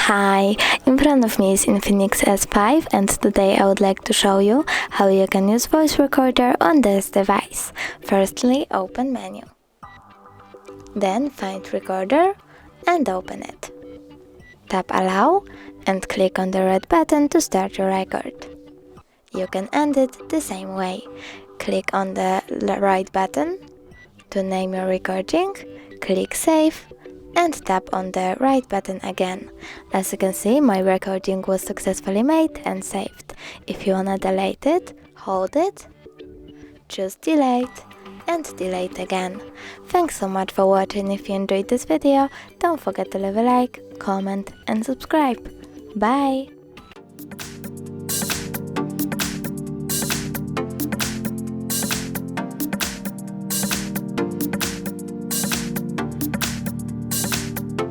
Hi, in front of me is INFINIX S5 and today I would like to show you how you can use voice recorder on this device. Firstly, open menu. Then find recorder and open it. Tap allow and click on the red button to start your record. You can end it the same way. Click on the right button to name your recording, click save and tap on the right button again. As you can see, my recording was successfully made and saved. If you wanna delete it, hold it, choose delete and delete again. Thanks so much for watching. If you enjoyed this video, don't forget to leave a like, comment and subscribe. Bye!